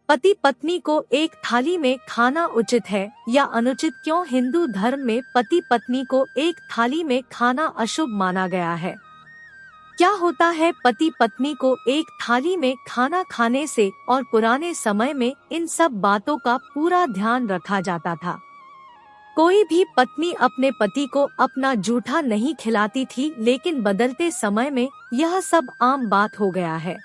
पति पत्नी को एक थाली में खाना उचित है या अनुचित? क्यों हिंदू धर्म में पति पत्नी को एक थाली में खाना अशुभ माना गया है? क्या होता है पति पत्नी को एक थाली में खाना खाने से? और पुराने समय में इन सब बातों का पूरा ध्यान रखा जाता था। कोई भी पत्नी अपने पति को अपना जूठा नहीं खिलाती थी, लेकिन बदलते समय में यह सब आम बात हो गया है।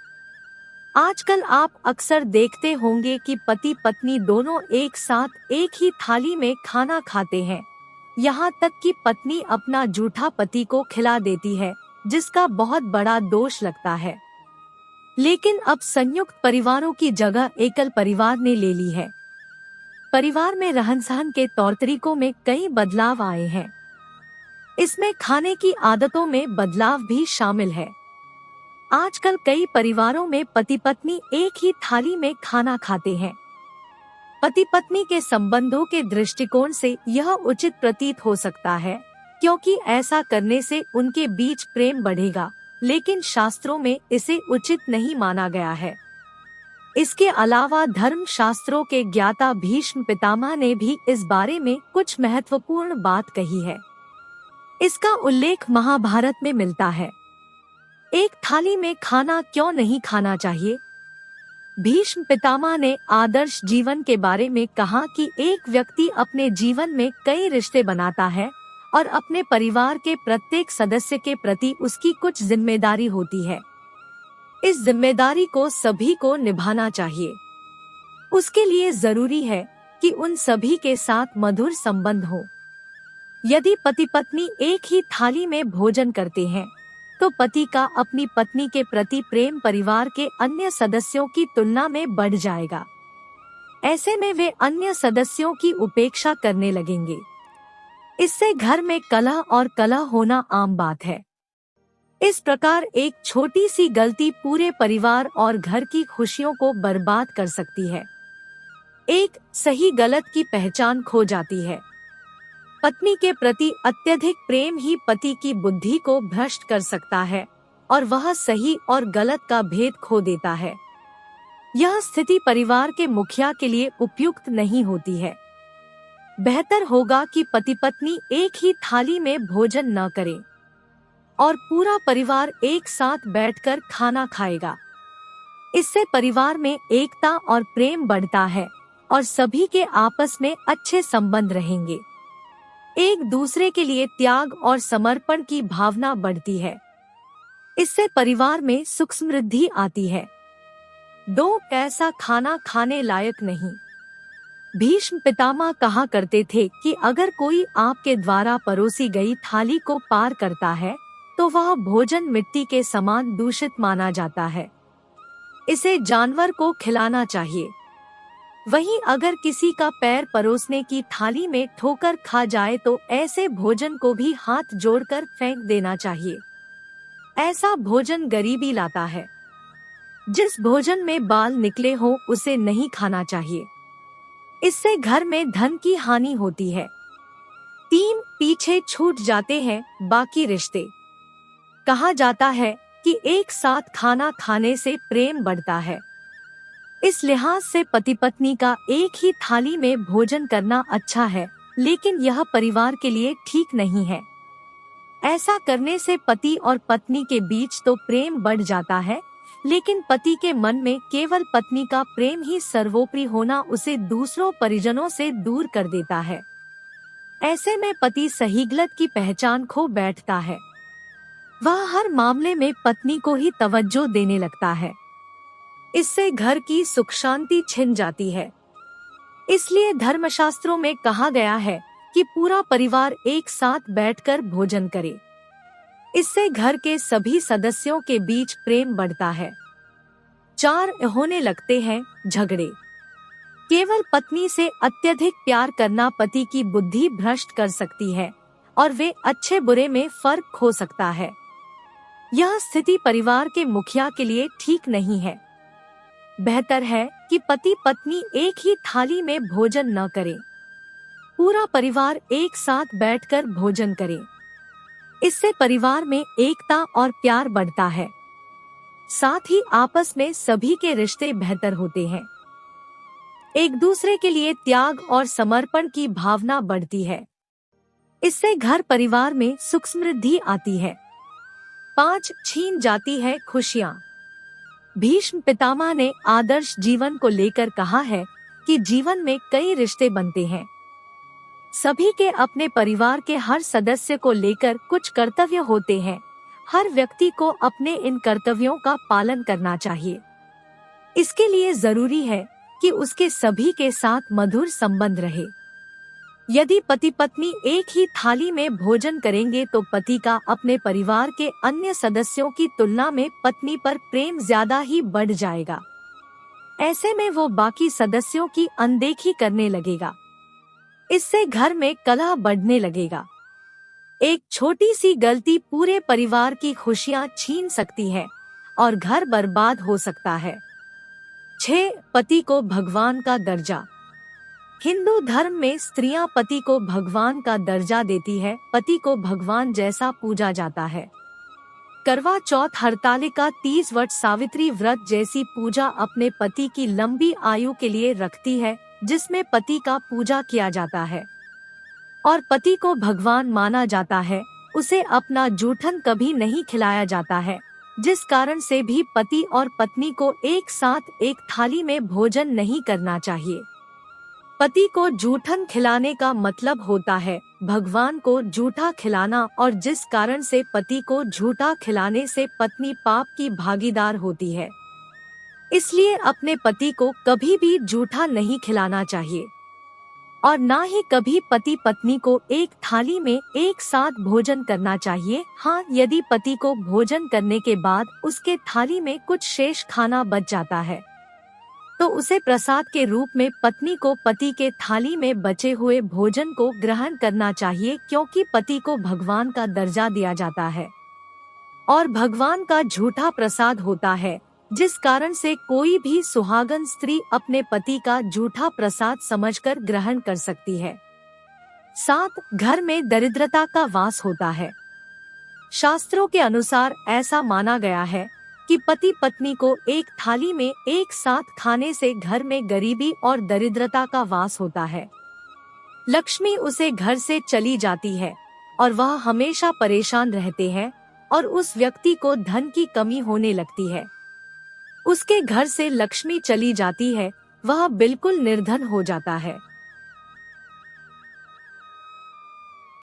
आजकल आप अक्सर देखते होंगे कि पति पत्नी दोनों एक साथ एक ही थाली में खाना खाते हैं। यहाँ तक कि पत्नी अपना जूठा पति को खिला देती है, जिसका बहुत बड़ा दोष लगता है। लेकिन अब संयुक्त परिवारों की जगह एकल परिवार ने ले ली है। परिवार में रहन सहन के तौर तरीकों में कई बदलाव आए हैं। इसमें खाने की आदतों में बदलाव भी शामिल है। आजकल कई परिवारों में पति पत्नी एक ही थाली में खाना खाते हैं। पति पत्नी के संबंधों के दृष्टिकोण से यह उचित प्रतीत हो सकता है, क्योंकि ऐसा करने से उनके बीच प्रेम बढ़ेगा, लेकिन शास्त्रों में इसे उचित नहीं माना गया है। इसके अलावा धर्म शास्त्रों के ज्ञाता भीष्म पितामह ने भी इस बारे में कुछ महत्वपूर्ण बात कही है। इसका उल्लेख महाभारत में मिलता है। एक थाली में खाना क्यों नहीं खाना चाहिए? भीष्म पितामह ने आदर्श जीवन के बारे में कहा कि एक व्यक्ति अपने जीवन में कई रिश्ते बनाता है और अपने परिवार के प्रत्येक सदस्य के प्रति उसकी कुछ जिम्मेदारी होती है। इस जिम्मेदारी को सभी को निभाना चाहिए। उसके लिए जरूरी है कि उन सभी के साथ मधुर संबंध हो। यदि पति पत्नी एक ही थाली में भोजन करते हैं, तो पति का अपनी पत्नी के प्रति प्रेम परिवार के अन्य सदस्यों की तुलना में बढ़ जाएगा। ऐसे में वे अन्य सदस्यों की उपेक्षा करने लगेंगे। इससे घर में कलह और कलह होना आम बात है। इस प्रकार एक छोटी सी गलती पूरे परिवार और घर की खुशियों को बर्बाद कर सकती है। एक सही गलत की पहचान खो जाती है। पत्नी के प्रति अत्यधिक प्रेम ही पति की बुद्धि को भ्रष्ट कर सकता है और वह सही और गलत का भेद खो देता है। यह स्थिति परिवार के मुखिया के लिए उपयुक्त नहीं होती है। बेहतर होगा कि पति पत्नी एक ही थाली में भोजन न करें और पूरा परिवार एक साथ बैठकर खाना खाएगा। इससे परिवार में एकता और प्रेम बढ़ता है और सभी के आपस में अच्छे संबंध रहेंगे। एक दूसरे के लिए त्याग और समर्पण की भावना बढ़ती है। इससे परिवार में सुख समृद्धि आती है। दो पैसा खाना खाने लायक नहीं। भीष्म पितामह कहा करते थे कि अगर कोई आपके द्वारा परोसी गई थाली को पार करता है, तो वह भोजन मिट्टी के समान दूषित माना जाता है। इसे जानवर को खिलाना चाहिए। वहीं अगर किसी का पैर परोसने की थाली में ठोकर खा जाए तो ऐसे भोजन को भी हाथ जोड़कर फेंक देना चाहिए। ऐसा भोजन गरीबी लाता है। जिस भोजन में बाल निकले हो उसे नहीं खाना चाहिए। इससे घर में धन की हानि होती है। 3 पीछे छूट जाते हैं बाकी रिश्ते। कहा जाता है कि एक साथ खाना खाने से प्रेम बढ़ता है। इस लिहाज से पति पत्नी का एक ही थाली में भोजन करना अच्छा है, लेकिन यह परिवार के लिए ठीक नहीं है। ऐसा करने से पति और पत्नी के बीच तो प्रेम बढ़ जाता है, लेकिन पति के मन में केवल पत्नी का प्रेम ही सर्वोपरि होना उसे दूसरों परिजनों से दूर कर देता है। ऐसे में पति सही गलत की पहचान खो बैठता है। वह हर मामले में पत्नी को ही तवज्जो देने लगता है। इससे घर की सुख शांति छिन जाती है। इसलिए धर्मशास्त्रों में कहा गया है कि पूरा परिवार एक साथ बैठकर भोजन करे। इससे घर के सभी सदस्यों के बीच प्रेम बढ़ता है। 4 होने लगते हैं झगड़े। केवल पत्नी से अत्यधिक प्यार करना पति की बुद्धि भ्रष्ट कर सकती है और वे अच्छे बुरे में फर्क खो सकता है। यह स्थिति परिवार के मुखिया के लिए ठीक नहीं है। बेहतर है कि पति पत्नी एक ही थाली में भोजन न करें। पूरा परिवार एक साथ बैठकर भोजन करे। इससे परिवार में एकता और प्यार बढ़ता है। साथ ही आपस में सभी के रिश्ते बेहतर होते हैं। एक दूसरे के लिए त्याग और समर्पण की भावना बढ़ती है। इससे घर परिवार में सुख समृद्धि आती है। 5. छीन जाती है खुशियाँ। भीष्म पितामह ने आदर्श जीवन को लेकर कहा है कि जीवन में कई रिश्ते बनते हैं। सभी के अपने परिवार के हर सदस्य को लेकर कुछ कर्तव्य होते हैं। हर व्यक्ति को अपने इन कर्तव्यों का पालन करना चाहिए। इसके लिए जरूरी है कि उसके सभी के साथ मधुर संबंध रहे। यदि पति पत्नी एक ही थाली में भोजन करेंगे तो पति का अपने परिवार के अन्य सदस्यों की तुलना में पत्नी पर प्रेम ज्यादा ही बढ़ जाएगा। ऐसे में वो बाकी सदस्यों की अनदेखी करने लगेगा। इससे घर में कलह बढ़ने लगेगा। एक छोटी सी गलती पूरे परिवार की खुशियां छीन सकती है और घर बर्बाद हो सकता है। 6. पति को भगवान का दर्जा। हिंदू धर्म में स्त्रियां पति को भगवान का दर्जा देती है। पति को भगवान जैसा पूजा जाता है। करवा चौथ, हरतालिका, 30 वट, सावित्री व्रत जैसी पूजा अपने पति की लंबी आयु के लिए रखती है, जिसमें पति का पूजा किया जाता है और पति को भगवान माना जाता है। उसे अपना जूठन कभी नहीं खिलाया जाता है, जिस कारण से भी पति और पत्नी को एक साथ एक थाली में भोजन नहीं करना चाहिए। पति को जूठन खिलाने का मतलब होता है भगवान को जूठा खिलाना, और जिस कारण से पति को झूठा खिलाने से पत्नी पाप की भागीदार होती है। इसलिए अपने पति को कभी भी जूठा नहीं खिलाना चाहिए और ना ही कभी पति पत्नी को एक थाली में एक साथ भोजन करना चाहिए। हाँ, यदि पति को भोजन करने के बाद उसके थाली में कुछ शेष खाना बच जाता है तो उसे प्रसाद के रूप में पत्नी को पति के थाली में बचे हुए भोजन को ग्रहण करना चाहिए, क्योंकि पति को भगवान का दर्जा दिया जाता है और भगवान का झूठा प्रसाद होता है, जिस कारण से कोई भी सुहागन स्त्री अपने पति का झूठा प्रसाद समझकर ग्रहण कर सकती है। 7. घर में दरिद्रता का वास होता है। शास्त्रों के अनुसार ऐसा माना गया है कि पति पत्नी को एक थाली में एक साथ खाने से घर में गरीबी और दरिद्रता का वास होता है। लक्ष्मी उसे घर से चली जाती है और वह हमेशा परेशान रहते हैं और उस व्यक्ति को धन की कमी होने लगती है। उसके घर से लक्ष्मी चली जाती है, वह बिल्कुल निर्धन हो जाता है।